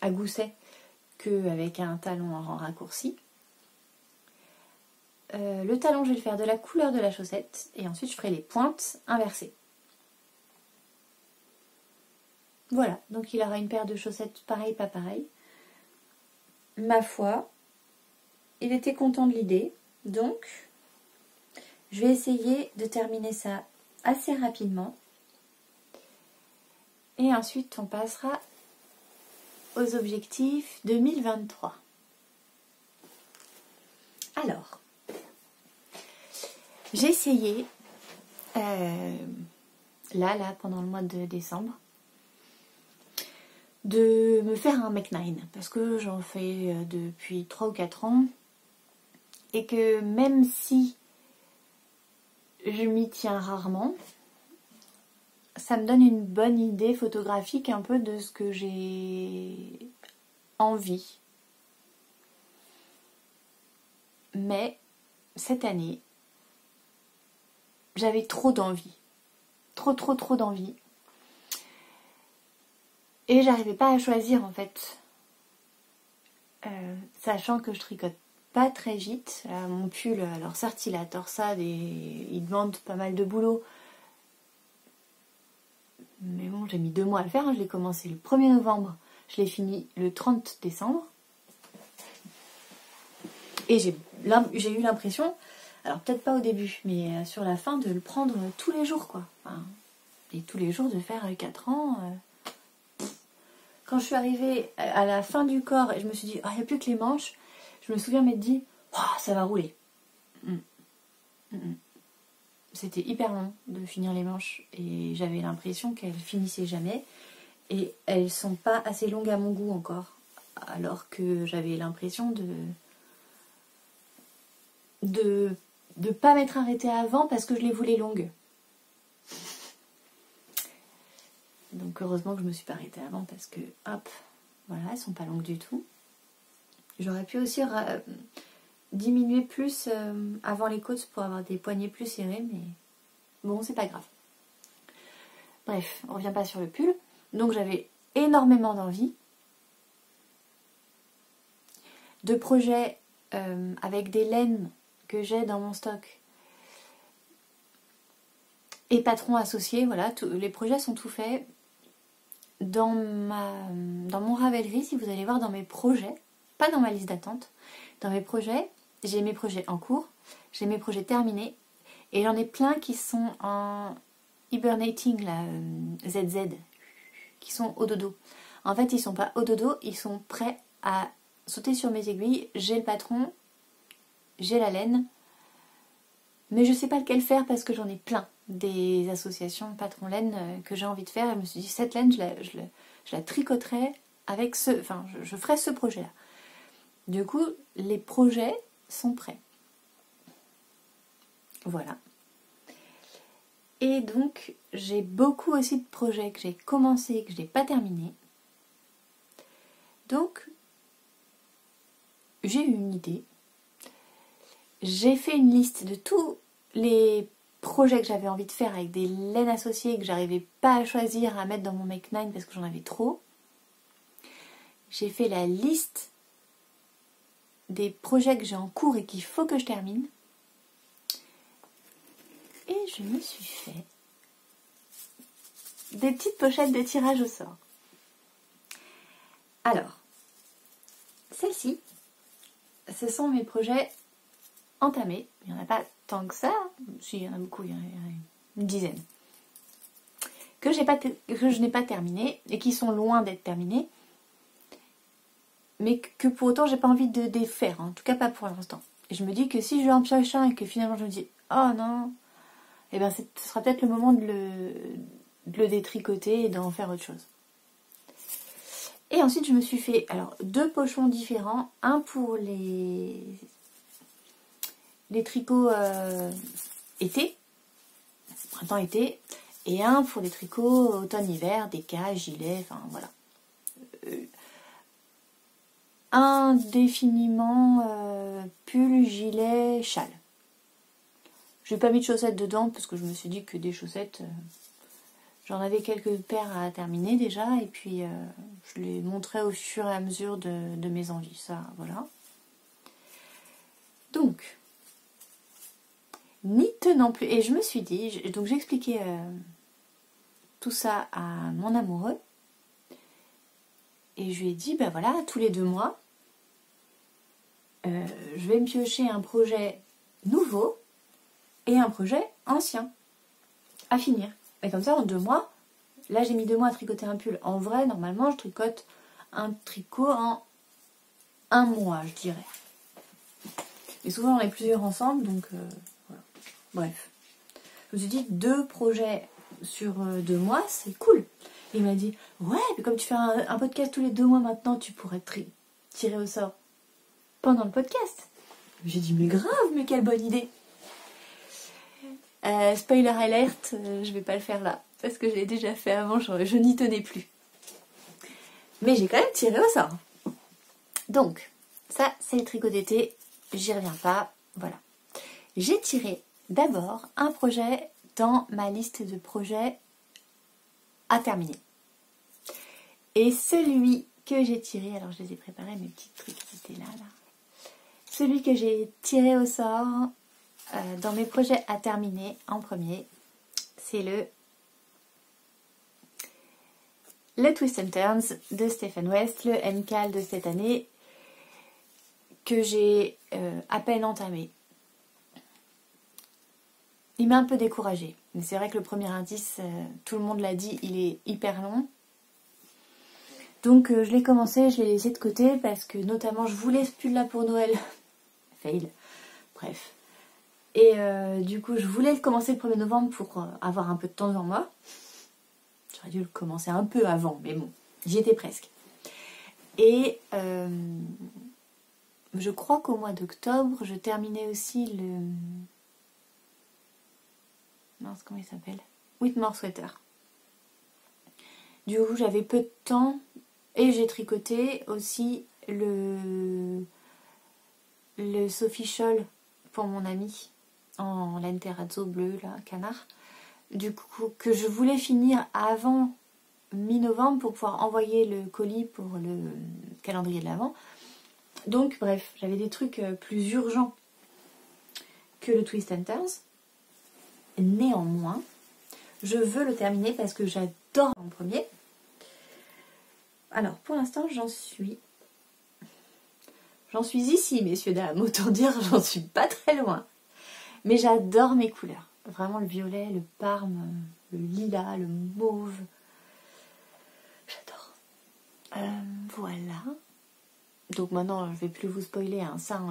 à gousset qu'avec un talon en raccourci. Le talon, je vais le faire de la couleur de la chaussette et ensuite je ferai les pointes inversées. Voilà, donc il aura une paire de chaussettes pareil, pas pareil. Ma foi, il était content de l'idée, donc je vais essayer de terminer ça assez rapidement. Et ensuite, on passera aux objectifs 2023. Alors, j'ai essayé, là, pendant le mois de décembre, de me faire un Mech9, parce que j'en fais depuis 3 ou 4 ans, et que même si je m'y tiens rarement, ça me donne une bonne idée photographique un peu de ce que j'ai envie. Mais cette année, j'avais trop d'envie. Trop d'envie. Et j'arrivais pas à choisir en fait. Sachant que je tricote pas très vite. Mon pull, alors certes il a torsade et il demande pas mal de boulot. Mais bon, j'ai mis 2 mois à le faire. Je l'ai commencé le 1er novembre. Je l'ai fini le 30 décembre. Et j'ai eu l'impression, alors peut-être pas au début, mais sur la fin, de le prendre tous les jours, quoi. Enfin, et tous les jours de faire 4 ans. Quand je suis arrivée à la fin du corps et je me suis dit, il n'y a plus que les manches, je me souviens m'être dit, oh, ça va rouler. C'était hyper long de finir les manches et j'avais l'impression qu'elles finissaient jamais. Et elles sont pas assez longues à mon goût encore. Alors que j'avais l'impression de pas m'être arrêtée avant parce que je les voulais longues. Donc heureusement que je me suis pas arrêtée avant parce que hop, voilà, elles sont pas longues du tout. J'aurais pu aussi diminuer plus avant les côtes pour avoir des poignets plus serrés, mais bon, c'est pas grave. Bref, on revient pas sur le pull. Donc j'avais énormément d'envie de projets avec des laines que j'ai dans mon stock et patrons associés. Voilà, les projets sont tout faits. Dans mon Ravelry, si vous allez voir dans mes projets, pas dans ma liste d'attente, dans mes projets, j'ai mes projets en cours, j'ai mes projets terminés et j'en ai plein qui sont en hibernating, là, ZZ, qui sont au dodo. En fait, ils sont pas au dodo, ils sont prêts à sauter sur mes aiguilles. J'ai le patron, j'ai la laine, mais je sais pas lequel faire parce que j'en ai plein des associations patron laine que j'ai envie de faire. Et je me suis dit, cette laine, je la tricoterai avec je ferai ce projet-là. Du coup, les projets sont prêts. Voilà. Et donc, j'ai beaucoup aussi de projets que j'ai commencé et que je n'ai pas terminé. Donc, j'ai eu une idée. J'ai fait une liste de tous les projets que j'avais envie de faire avec des laines associées que j'arrivais pas à choisir à mettre dans mon Mech9 parce que j'en avais trop. J'ai fait la liste des projets que j'ai en cours et qu'il faut que je termine. Et je me suis fait des petites pochettes de tirage au sort. Alors, celle-ci, ce sont mes projets entamés. Il n'y en a pas tant que ça. Si, il y en a beaucoup, il y en a une dizaine. Que je n'ai pas terminé et qui sont loin d'être terminés. Mais que pour autant, j'ai pas envie de les faire. En tout cas, pas pour l'instant. Et je me dis que si je en pioche un et que finalement je me dis « Oh non !» Eh bien, ce sera peut-être le moment de le détricoter et d'en faire autre chose. Et ensuite, je me suis fait alors 2 pochons différents. Un pour les tricots été, printemps-été. Et un pour les tricots automne-hiver, des cas, gilets, enfin voilà. Indéfiniment pull, gilet, châle. Je n'ai pas mis de chaussettes dedans parce que je me suis dit que des chaussettes, j'en avais quelques paires à terminer déjà. Et puis, je les montrais au fur et à mesure de mes envies. Ça, voilà. Donc, n'y tenant plus. Et je me suis dit, donc j'ai expliqué tout ça à mon amoureux. Et je lui ai dit, ben voilà, tous les 2 mois, je vais me piocher un projet nouveau et un projet ancien à finir. Et comme ça, en 2 mois, là j'ai mis 2 mois à tricoter un pull. En vrai, normalement, je tricote un tricot en 1 mois, je dirais. Mais souvent, on est plusieurs ensemble, donc voilà. Bref. Je me suis dit, 2 projets sur 2 mois, c'est cool. Et il m'a dit, ouais, mais comme tu fais un podcast tous les 2 mois maintenant, tu pourrais tirer au sort pendant le podcast. J'ai dit, mais grave, mais quelle bonne idée. Spoiler alert, je vais pas le faire là, parce que je l'ai déjà fait avant, je n'y tenais plus. Mais j'ai quand même tiré au sort. Donc, ça, c'est le tricot d'été, j'y reviens pas, voilà. J'ai tiré d'abord un projet dans ma liste de projets à terminer. Et celui que j'ai tiré, alors je les ai préparés, mes petits trucs qui étaient là. Celui que j'ai tiré au sort dans mes projets à terminer en premier, c'est le Twist and Turns de Stephen West, le MCAL de cette année, que j'ai à peine entamé. Il m'a un peu découragée, mais c'est vrai que le premier indice, tout le monde l'a dit, il est hyper long. Donc je l'ai commencé, je l'ai laissé de côté parce que notamment je voulais ce pull là pour Noël. Fail. Bref. Et du coup je voulais le commencer le 1er novembre pour avoir un peu de temps devant moi. J'aurais dû le commencer un peu avant, mais bon, j'y étais presque. Et je crois qu'au mois d'octobre, je terminais aussi le... Mince, comment il s'appelle ? Whitmore Sweater. Du coup, j'avais peu de temps et j'ai tricoté aussi le Sophie Scholl pour mon ami en laine terrazzo bleu, là, canard. Du coup, que je voulais finir avant mi-novembre pour pouvoir envoyer le colis pour le calendrier de l'Avent. Donc, bref, j'avais des trucs plus urgents que le Twist and Turns. Néanmoins, je veux le terminer parce que j'adore mon premier. Alors, pour l'instant, j'en suis ici, messieurs, dames. Autant dire, j'en suis pas très loin. Mais j'adore mes couleurs. Vraiment le violet, le parme, le lilas, le mauve. J'adore. Voilà. Donc maintenant, je vais plus vous spoiler. Hein. Ça,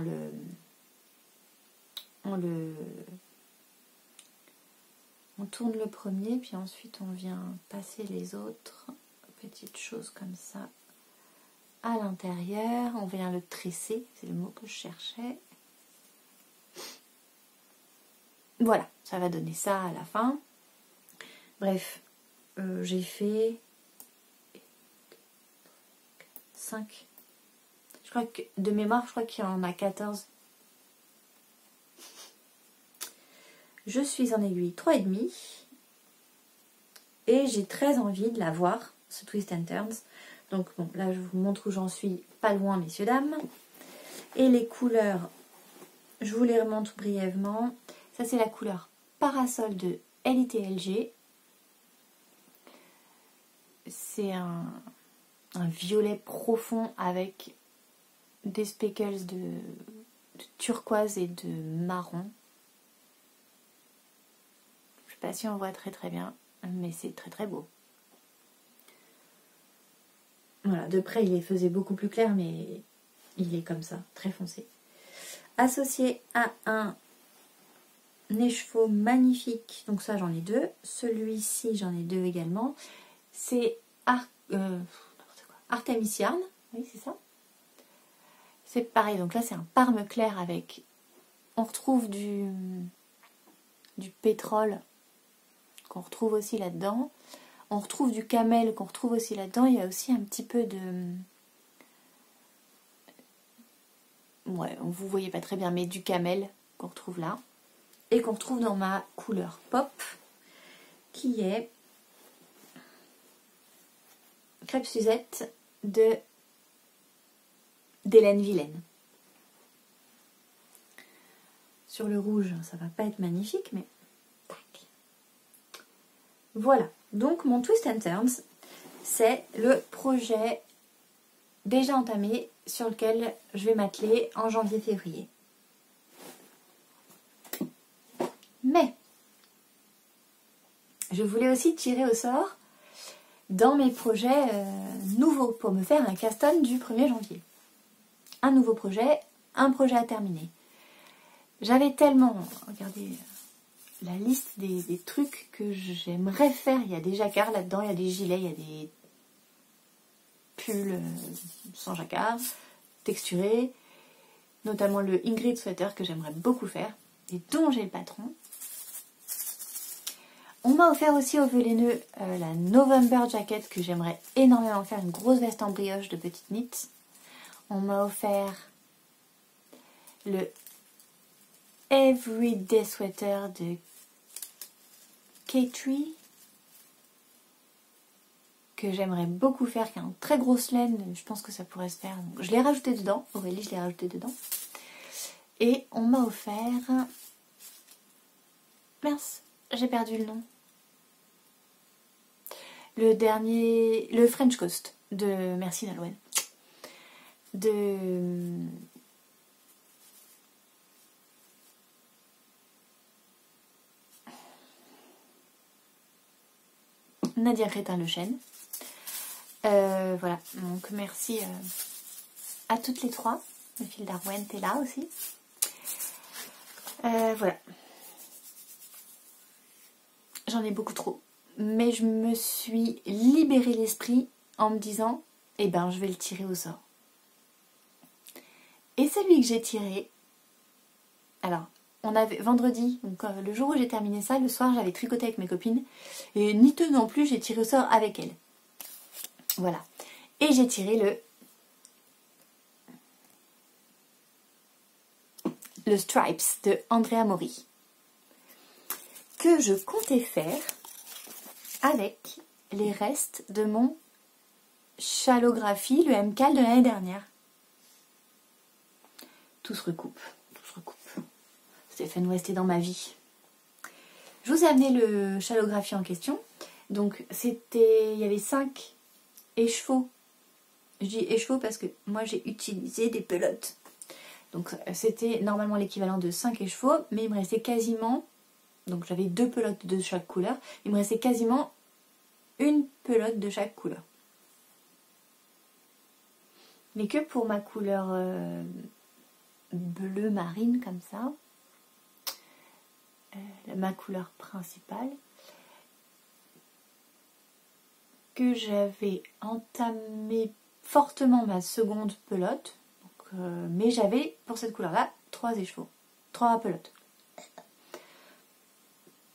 on tourne le premier, puis ensuite on vient passer les autres petites choses comme ça à l'intérieur. On vient le tresser, c'est le mot que je cherchais. Voilà, ça va donner ça à la fin. Bref, j'ai fait 5. Je crois que de mémoire, je crois qu'il y en a 14. Je suis en aiguille 3,5 et j'ai très envie de la voir, ce Twist and Turns. Donc bon, là je vous montre où j'en suis, pas loin messieurs dames. Et les couleurs, je vous les remonte brièvement. Ça c'est la couleur Parasol de LITLG. C'est un un violet profond avec des speckles de turquoise et de marron. Je sais pas si on voit très très bien, mais c'est très très beau. Voilà, de près il les faisait beaucoup plus clair, mais il est comme ça, très foncé. Associé à un écheveau magnifique, donc ça j'en ai deux. Celui-ci j'en ai deux également. C'est Artemis Yarn, oui c'est ça. C'est pareil, donc là c'est un parme clair avec, on retrouve du pétrole qu'on retrouve aussi là-dedans. On retrouve du camel qu'on retrouve aussi là-dedans. Il y a aussi un petit peu de... Ouais, vous voyez pas très bien, mais du camel qu'on retrouve là. Et qu'on retrouve dans ma couleur pop, qui est Crêpe Suzette d'Hélène Vilaine. Sur le rouge, ça va pas être magnifique, mais... Tac. Voilà. Donc mon Twist and Turns, c'est le projet déjà entamé sur lequel je vais m'atteler en janvier-février. Mais je voulais aussi tirer au sort dans mes projets nouveaux pour me faire un cast-on du 1er janvier. Un nouveau projet, un projet à terminer. J'avais tellement... Regardez la liste des trucs que j'aimerais faire. Il y a des jacquards là-dedans, il y a des gilets, il y a des pulls sans jacquard, texturés, notamment le Ingrid Sweater que j'aimerais beaucoup faire et dont j'ai le patron. On m'a offert aussi au Velaineux la November Jacket que j'aimerais énormément faire, une grosse veste en brioche de petite knit. On m'a offert le Everyday Sweater de K-Tree que j'aimerais beaucoup faire, qui a une très grosse laine, je pense que ça pourrait se faire. Donc, je l'ai rajouté dedans, Aurélie, je l'ai rajouté dedans. Et on m'a offert... Mince, j'ai perdu le nom. Le dernier... Le French Coast de Merci Nolwenn. De... Nadia Crétin-Le Chêne. Voilà, donc merci à toutes les trois. Le fil d'Arwen, t'es là aussi. Voilà. J'en ai beaucoup trop. Mais je me suis libéré l'esprit en me disant, eh ben, je vais le tirer au sort. Et celui que j'ai tiré, alors, on avait vendredi, donc le jour où j'ai terminé ça, le soir, j'avais tricoté avec mes copines. Et niteux non plus, j'ai tiré au sort avec elles. Voilà. Et j'ai tiré le Stripes de Andrea Mori, que je comptais faire avec les restes de mon Chalographie, le MCAL de l'année dernière. Tout se recoupe, tout se recoupe. Stéphane West est dans ma vie. Je vous ai amené le Chalographie en question. Donc c'était, il y avait 5 écheveaux. Je dis écheveaux parce que moi j'ai utilisé des pelotes. Donc c'était normalement l'équivalent de 5 écheveaux, mais il me restait quasiment, donc j'avais 2 pelotes de chaque couleur, il me restait quasiment une pelote de chaque couleur. Mais que pour ma couleur bleu marine comme ça, ma couleur principale, que j'avais entamé fortement ma seconde pelote, donc, mais j'avais pour cette couleur là 3 écheveaux, 3 pelotes.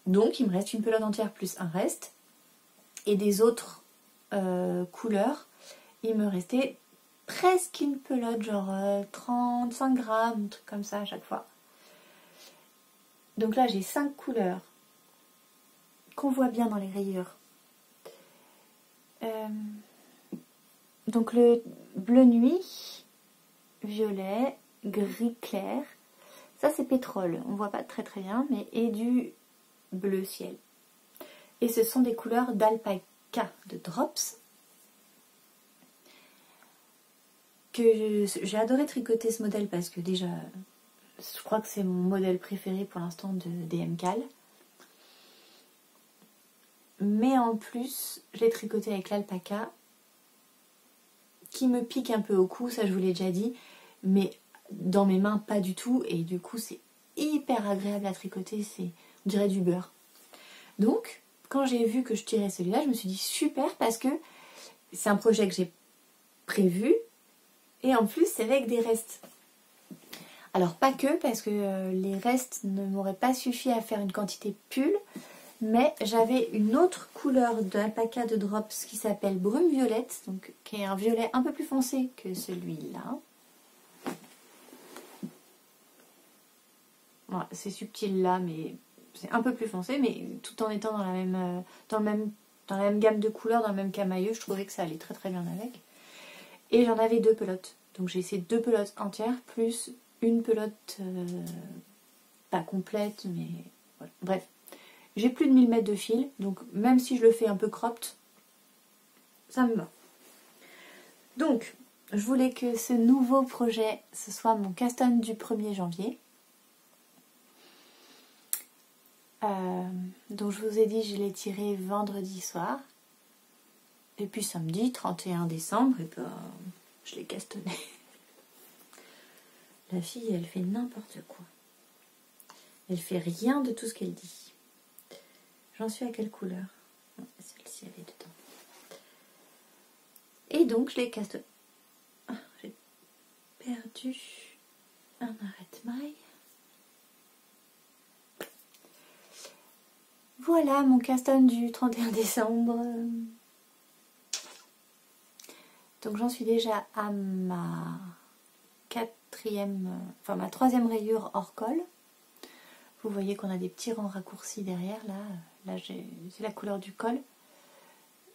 Donc il me reste une pelote entière plus un reste, et des autres couleurs il me restait presque une pelote, genre 35 grammes, un truc comme ça à chaque fois. Donc là j'ai 5 couleurs qu'on voit bien dans les rayures. Donc le bleu nuit, violet, gris clair, ça c'est pétrole, on voit pas très très bien, mais et du bleu ciel. Et ce sont des couleurs d'alpaca de Drops. que j'ai adoré tricoter ce modèle parce que déjà, je crois que c'est mon modèle préféré pour l'instant de DM Cal. Mais en plus, je l'ai tricoté avec l'alpaca qui me pique un peu au cou, ça je vous l'ai déjà dit, mais dans mes mains pas du tout, et du coup c'est hyper agréable à tricoter, on dirait du beurre. Donc, quand j'ai vu que je tirais celui-là, je me suis dit super parce que c'est un projet que j'ai prévu, et en plus c'est avec des restes. Alors pas que, parce que les restes ne m'auraient pas suffi à faire une quantité pull, mais j'avais une autre couleur d'alpaca de Drops qui s'appelle brume violette, donc qui est un violet un peu plus foncé que celui-là. Voilà, c'est subtil là, mais c'est un peu plus foncé, mais tout en étant dans la même gamme de couleurs, dans le même camailleux, je trouvais que ça allait très très bien avec. Et j'en avais 2 pelotes, donc j'ai essayé 2 pelotes entières, plus une pelote pas complète, mais voilà. Bref. J'ai plus de 1000 mètres de fil, donc même si je le fais un peu cropped, ça me va. Donc, je voulais que ce nouveau projet, ce soit mon cast-on du 1er janvier. Donc je vous ai dit, je l'ai tiré vendredi soir. Et puis samedi, 31 décembre, et ben, je l'ai castonné. La fille, elle fait n'importe quoi. Elle fait rien de tout ce qu'elle dit. J'en suis à quelle couleur? Celle-ci, elle est dedans. Et donc, je l'ai castonné. Ah, j'ai perdu un arrête-maille. Voilà mon caston du 31 décembre. Donc, j'en suis déjà à ma ma 3e rayure hors colle. Vous voyez qu'on a des petits rangs raccourcis derrière. Là c'est la couleur du col.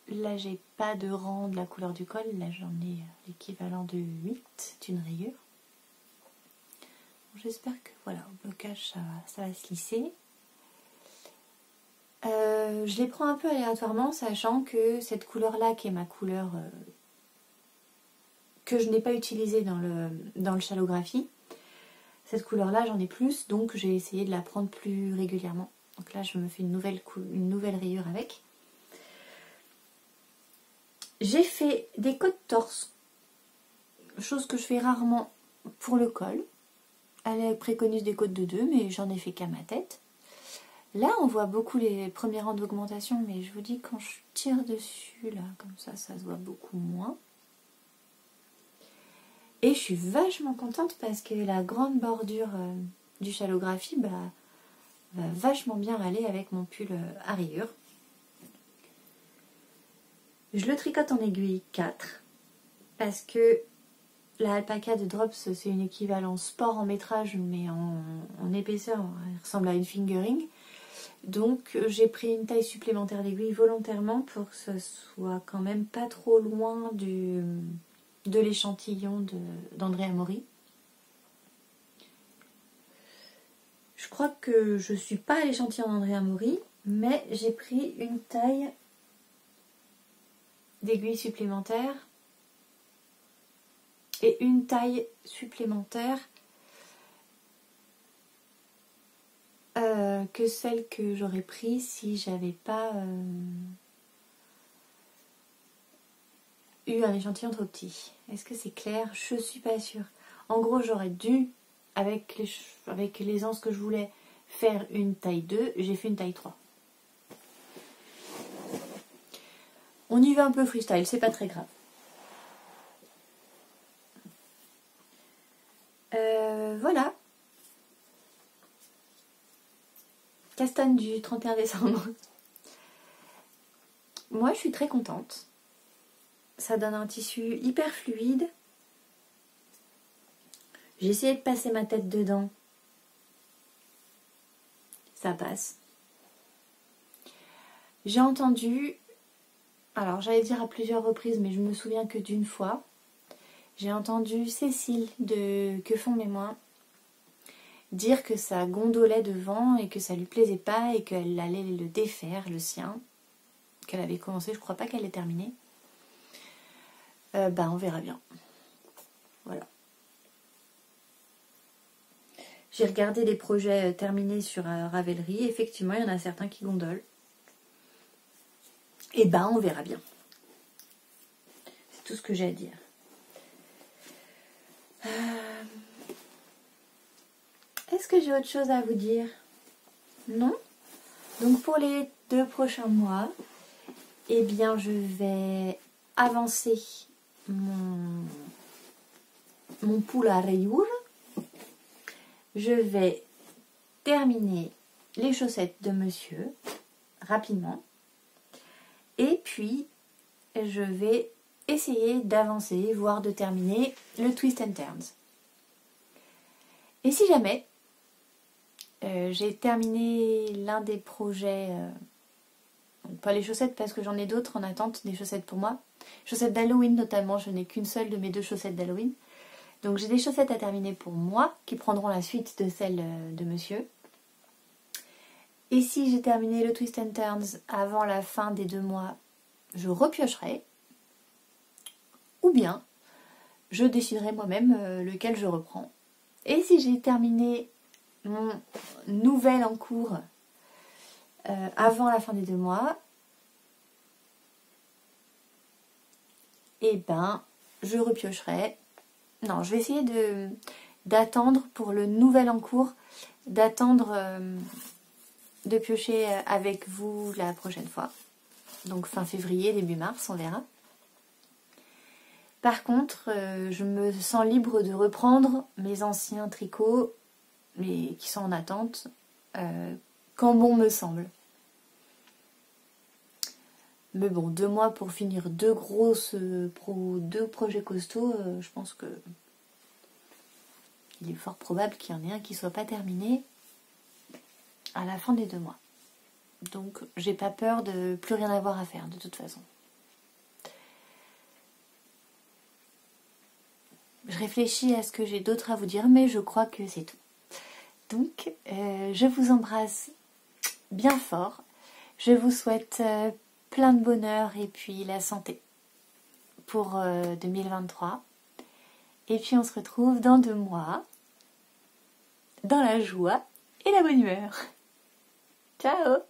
Là, j'ai pas de rang de la couleur du col. Là, j'en ai l'équivalent de 8 d'une rayure. J'espère que, voilà, au blocage, ça va se lisser. Je les prends un peu aléatoirement, sachant que cette couleur-là, qui est ma couleur que je n'ai pas utilisée dans le Shallowgraphie, cette couleur-là, j'en ai plus, donc j'ai essayé de la prendre plus régulièrement. Donc là, je me fais une nouvelle rayure avec. J'ai fait des côtes torse, chose que je fais rarement pour le col. Elle préconise des côtes de 2, mais j'en ai fait qu'à ma tête. Là, on voit beaucoup les premiers rangs d'augmentation, mais je vous dis, quand je tire dessus, là, comme ça se voit beaucoup moins. Et je suis vachement contente parce que la grande bordure du Shallowgraphie va vachement bien aller avec mon pull à rayures. Je le tricote en aiguille 4 parce que la alpaca de Drops, c'est une équivalence sport en métrage, mais en épaisseur, elle ressemble à une fingering. Donc j'ai pris une taille supplémentaire d'aiguille volontairement pour que ce soit quand même pas trop loin de l'échantillon d'Andrea Mori. Je crois que je suis pas à l'échantillon d'Andrea Mori, mais j'ai pris une taille d'aiguille supplémentaire et une taille supplémentaire que celle que j'aurais pris si j'avais pas eu un échantillon trop petit. Est-ce que c'est clair? Je suis pas sûre. En gros, j'aurais dû, avec les anses que je voulais, faire une taille 2. J'ai fait une taille 3. On y va un peu freestyle, c'est pas très grave. Voilà. Castagne du 31 décembre. Moi, je suis très contente. Ça donne un tissu hyper fluide. J'ai essayé de passer ma tête dedans. Ça passe. J'ai entendu, alors j'allais dire à plusieurs reprises, mais je me souviens que d'une fois, j'ai entendu Cécile de Que font mes mains dire que ça gondolait devant et que ça lui plaisait pas et qu'elle allait le défaire, le sien, qu'elle avait commencé, je crois pas qu'elle l'ait terminé. On verra bien. Voilà. J'ai regardé les projets terminés sur Ravelry. Effectivement, il y en a certains qui gondolent. Et ben, on verra bien. C'est tout ce que j'ai à dire. Est-ce que j'ai autre chose à vous dire? Non? Donc pour les 2 prochains mois, eh bien je vais avancer mon pool à rayures. Je vais terminer les chaussettes de monsieur rapidement. Et puis je vais essayer d'avancer, voire de terminer le twist and turns. Et si jamais j'ai terminé l'un des projets, pas les chaussettes parce que j'en ai d'autres en attente, des chaussettes pour moi, chaussettes d'Halloween notamment, je n'ai qu'une seule de mes 2 chaussettes d'Halloween. Donc j'ai des chaussettes à terminer pour moi qui prendront la suite de celles de monsieur. Et si j'ai terminé le twist and turns avant la fin des 2 mois, je repiocherai. Ou bien je déciderai moi-même lequel je reprends. Et si j'ai terminé mon nouvel en cours avant la fin des 2 mois, et ben je repiocherai. Non, je vais essayer d'attendre pour le nouvel en cours, d'attendre de piocher avec vous la prochaine fois. Donc fin février, début mars, on verra. Par contre, je me sens libre de reprendre mes anciens tricots, mais qui sont en attente, quand bon me semble. Mais bon, 2 mois pour finir 2 projets costauds, je pense que il est fort probable qu'il y en ait un qui ne soit pas terminé à la fin des 2 mois. Donc j'ai pas peur de plus rien avoir à faire de toute façon. Je réfléchis à ce que j'ai d'autre à vous dire, mais je crois que c'est tout. Donc je vous embrasse bien fort. Je vous souhaite plein de bonheur et puis la santé pour 2023. Et puis on se retrouve dans 2 mois dans la joie et la bonne humeur. Ciao!